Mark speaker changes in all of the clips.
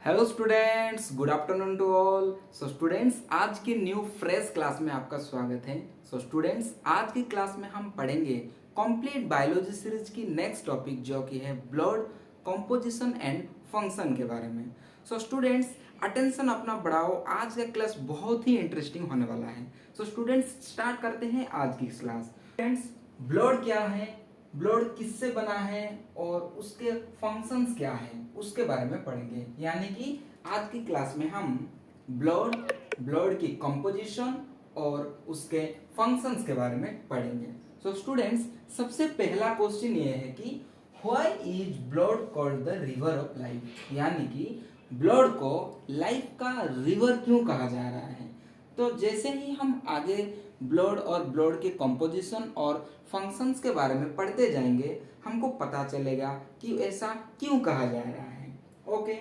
Speaker 1: Hello students, good afternoon to all. So students, आज की new fresh class में आपका स्वागत है। सो स्टूडेंट्स, आज की क्लास में हम पढ़ेंगे कंप्लीट बायोलॉजी सीरीज की नेक्स्ट टॉपिक जो कि है ब्लड कंपोजिशन एंड फंक्शन के बारे में। सो स्टूडेंट्स, अटेंशन अपना बढ़ाओ, आज का क्लास बहुत ही इंटरेस्टिंग होने वाला है। सो स्टूडेंट्स, स्टार्ट करते हैं आज की क्लास। स्टूडेंट्स, ब्लड क्या है, ब्लड किससे बना है और उसके फंक्शंस क्या है उसके बारे में पढ़ेंगे। यानी कि आज की क्लास में हम ब्लड ब्लड की कंपोजिशन और उसके फंक्शंस के बारे में पढ़ेंगे। सो स्टूडेंट्स, सबसे पहला क्वेश्चन ये है कि why is blood called the river of life, यानी कि ब्लड को लाइफ का रिवर क्यों कहा जा रहा है। तो जैसे ही हम आगे ब्लड और ब्लड के कंपोजिशन और फंक्शंस के बारे में पढ़ते जाएंगे, हमको पता चलेगा कि ऐसा क्यों कहा जा रहा है। ओके,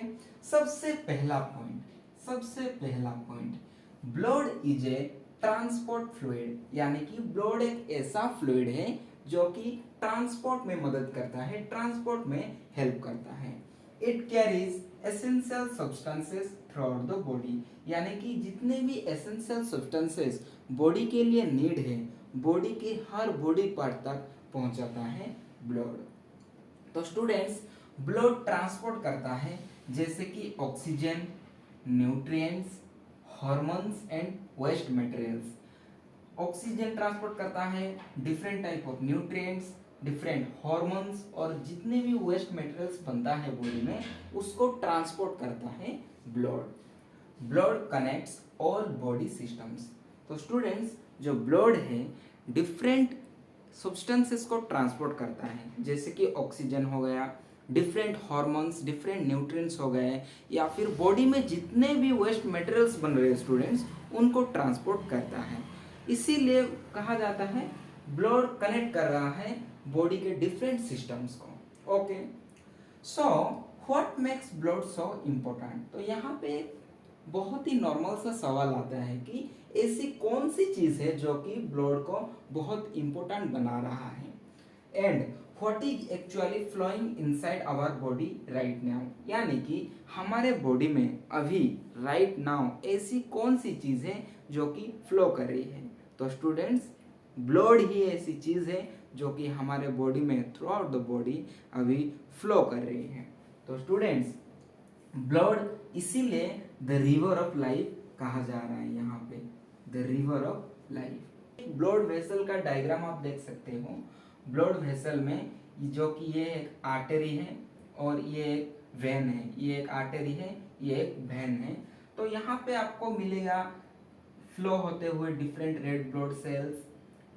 Speaker 1: सबसे पहला point, blood is a transport fluid, यानी कि ब्लड एक ऐसा फ्लूइड है जो कि ट्रांसपोर्ट में मदद करता है, ट्रांसपोर्ट में हेल्प करता है। It carries essential substances through out the body, यानी कि जितने भी एसेंशियल सब्सटेंसेस बॉडी के लिए नीड है, बॉडी के हर बॉडी पार्ट तक पहुंचाता है ब्लड। तो स्टूडेंट्स, ब्लड ट्रांसपोर्ट करता है जैसे कि oxygen, nutrients, hormones and waste materials. Oxygen transport करता है, different type of nutrients, different hormones और जितने भी वेस्ट मटेरियल्स बनता है बॉडी में उसको ट्रांसपोर्ट करता है blood. Blood connects all body systems. तो स्टूडेंट्स, जो ब्लड है डिफरेंट सब्सटेंसेस को ट्रांसपोर्ट करता है, जैसे कि ऑक्सीजन हो गया, डिफरेंट हार्मोन्स, डिफरेंट न्यूट्रिएंट्स हो गए, या फिर बॉडी में जितने भी वेस्ट मटेरियल्स बन रहे हैं स्टूडेंट्स, उनको ट्रांसपोर्ट करता है। इसीलिए कहा जाता है ब्लड कनेक्ट कर रहा है बॉडी के डिफरेंट सिस्टम्स को। Okay, so what makes blood so important. तो यहाँ पे बहुत ही नॉर्मल सा सवाल आता है कि ऐसी कौन सी चीज है जो कि ब्लड को बहुत इंपॉर्टेंट बना रहा है, and what is actually flowing inside our body right now, यानी कि हमारे बॉडी में अभी राइट नाउ ऐसी कौन सी चीज है जो कि फ्लो कर रही है। तो स्टूडेंट्स, ब्लड ही ऐसी चीज है जो कि हमारे बॉडी में थ्रू आउट द बॉडी अभी फ्लो कर रही है। तो स्टूडेंट्स, ब्लड इसीलिए द रिवर ऑफ लाइफ कहा जा रहा है। यहाँ पे the river of life, blood vessel का डायग्राम आप देख सकते हो। ब्लड वेसल में जो कि ये एक आर्टरी है और ये एक वेन है, ये एक आर्टरी है, ये एक वेन है। तो यहाँ पे आपको मिलेगा फ्लो होते हुए different red blood cells,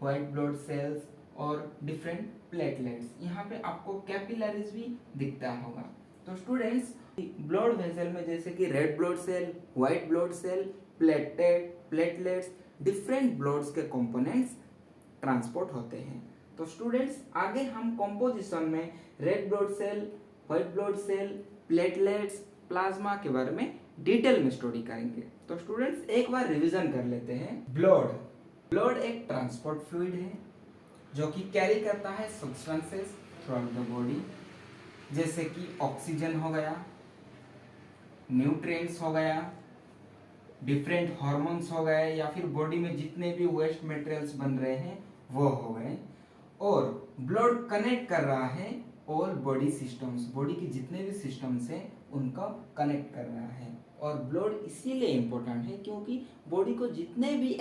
Speaker 1: white blood cells और डिफरेंट प्लेटलेट्स। यहाँ पे आपको कैपिलरीज भी दिखता होगा। तो स्टूडेंट्स, ब्लड वेसल में जैसे कि red blood cell, white blood cell, platelets, different bloods के कंपोनेंट्स ट्रांसपोर्ट होते हैं। तो स्टूडेंट्स, आगे हम कंपोजिशन में red blood cell, white blood cell, platelets, plasma के बारे में डिटेल में स्टडी करेंगे। तो स्टूडेंट्स, एक बार रिवीजन कर लेते हैं। ब्लड एक ट्रांसपोर्ट फ्लूइड है जो कि कैरी करता है substances through out the body, जैसे कि ऑक्सीजन हो गया, न्यूट्रिएंट्स हो गया, डिफरेंट हार्मोन्स हो गए, या फिर बॉडी में जितने भी वेस्ट मटेरियल्स बन रहे हैं वो हो गए। और ब्लड कनेक्ट कर रहा है ऑल बॉडी सिस्टम्स, बॉडी के जितने भी सिस्टम्स हैं उनको कनेक्ट कर रहा है। और ब्लड इसीलिए इम्पोर्टेंट है क्योंकि बॉडी को जितने भी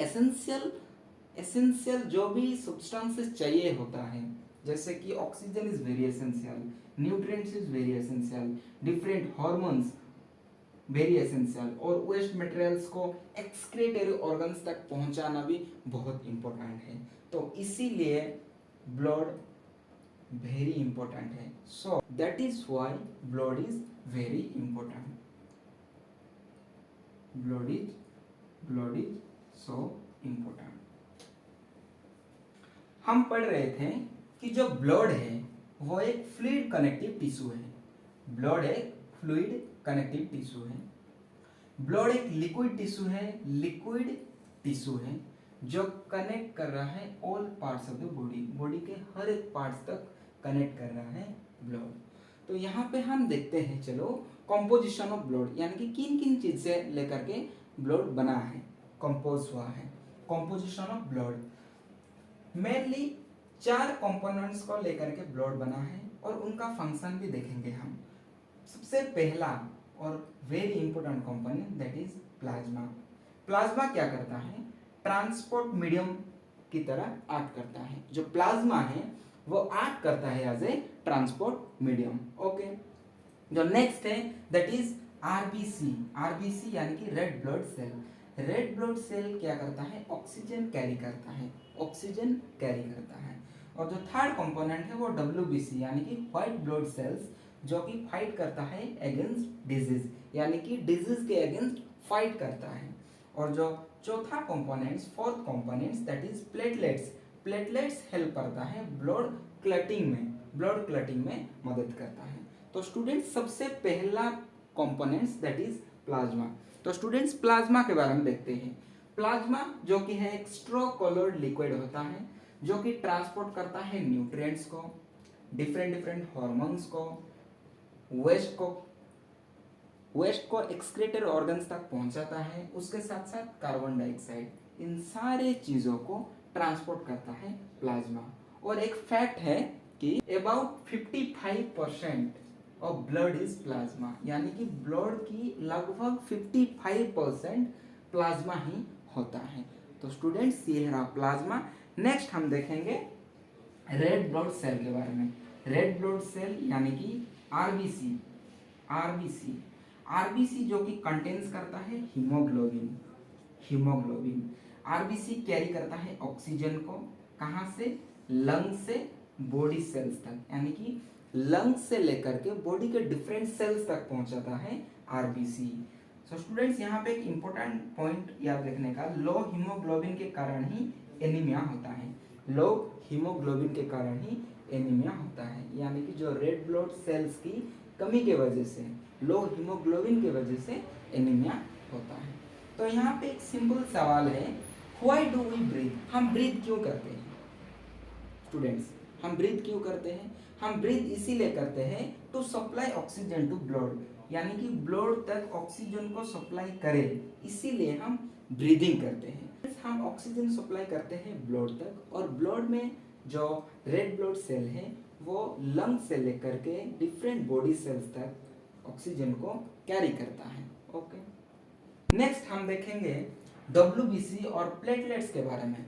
Speaker 1: एसेंशियल जो भी सब्सटेंसेस चाहिए होता है, जैसे कि oxygen is very essential, nutrients is very essential, different hormones very essential, और वेस्ट मटेरियल्स को एक्सक्रीटरी ऑर्गन्स तक पहुंचाना भी बहुत इंपॉर्टेंट है। तो इसीलिए ब्लड वेरी इंपॉर्टेंट है। So that is why blood is very important. Blood is so important. हम पढ़ रहे थे कि जो ब्लड है वो एक फ्लूइड कनेक्टिव टिश्यू है। ब्लड एक फ्लूइड कनेक्टिव टिश्यू है। ब्लड एक लिक्विड टिश्यू है जो कनेक्ट कर रहा है all parts of the body, body के हर एक पार्ट्स तक कनेक्ट कर रहा है ब्लड। तो यहाँ पे हम देखते हैं, चलो कॉम्पोजिशन ऑफ ब्लड यानी कि किन किन चीज से लेकर के ब्लड बना है, कंपोज हुआ है। Composition of blood mainly 4 components को लेकर के ब्लड बना है और उनका फंक्शन भी देखेंगे हम। सबसे पहला और very important component that is plasma. Plasma क्या करता है, ट्रांसपोर्ट मीडियम की तरह एक्ट करता है। जो प्लाज्मा है वो एक्ट करता है as a transport medium. Okay, जो नेक्स्ट है दैट इज आरबीसी। आरबीसी यानी कि red blood cell. Red blood cell क्या करता है, ऑक्सीजन कैरी करता है, ऑक्सीजन कैरी करता है। और जो थर्ड कंपोनेंट है वो डब्ल्यूबीसी यानी कि व्हाइट ब्लड सेल्स, जो कि फाइट करता है अगेंस्ट डिजीज, यानी कि डिजीज के अगेंस्ट फाइट करता है। और जो चौथा components, fourth components that is platelets. Platelets help करता है ब्लड क्लटिंग में, ब्लड क्लटिंग में मदद करता है। तो स्टूडेंट्स सबसे पहला कंपोनेंट्स दैट इज प्लाज्मा। तो स्टूडेंट्स प्लाज्मा के बारे में देखते हैं। प्लाज्मा जो कि है एक स्ट्रॉ कलर्ड लिक्विड होता है जो कि ट्रांसपोर्ट करता है न्यूट्रिएंट्स को, डिफरेंट डिफरेंट हार्मोन्स को, वेस्ट को एक्सक्रीटरी ऑर्गन्स तक पहुंचाता है। उसके साथ साथ कार्बन डाइऑक्साइड, इन सारे चीजों को ट्रांसपोर्ट करता है प्लाज्मा। और एक फैक्ट है कि about 55% of blood is plasma, यानी कि ब्लड की लगभग 55% प्लाज्मा ही होता है। तो स्टूडेंट्स ये रहा प्लाज्मा। नेक्स्ट हम देखेंगे रेड ब्लड सेल के बारे में। रेड ब्लड सेल यानी कि आरबीसी। आरबीसी आरबीसी जो कि कंटेन्स करता है हीमोग्लोबिन। हीमोग्लोबिन आरबीसी कैरी करता है ऑक्सीजन को, कहाँ से, लंग से बॉडी सेल्स तक, यानी कि लंग से लेकर के बॉडी के डिफरेंट सेल्स तक पहुंचाता है आरबीसी। सो स्टूडेंट्स यहाँ पे एक इंपॉर्टेंट पॉइंट याद रखने का, लो हीमोग्लोबिन के कारण ही एनीमिया होता है। लो हीमोग्लोबिन के कारण ही एनीमिया होता है, यानी कि जो रेड ब्लड सेल्स की कमी के वजह से, लो हीमोग्लोबिन की वजह से एनीमिया होता है। तो यहाँ पे एक सिंपल सवाल है, व्हाई डू वी ब्रीथ? हम ब्रीथ क्यों करते हैं स्टूडेंट्स? हम ब्रीथ क्यों करते हैं? हम ब्रीथ इसीलिए करते हैं to supply oxygen to blood, यानी कि ब्लड तक ऑक्सीजन को सप्लाई करे, इसीलिए हम ब्रीदिंग करते हैं। हम ऑक्सीजन सप्लाई करते हैं ब्लड तक, और ब्लड में जो रेड ब्लड सेल है वो लंग से लेकर के डिफरेंट बॉडी सेल्स तक ऑक्सीजन को कैरी करता है। ओके, नेक्स्ट हम देखेंगे डब्ल्यूबीसी और प्लेटलेट्स के बारे में।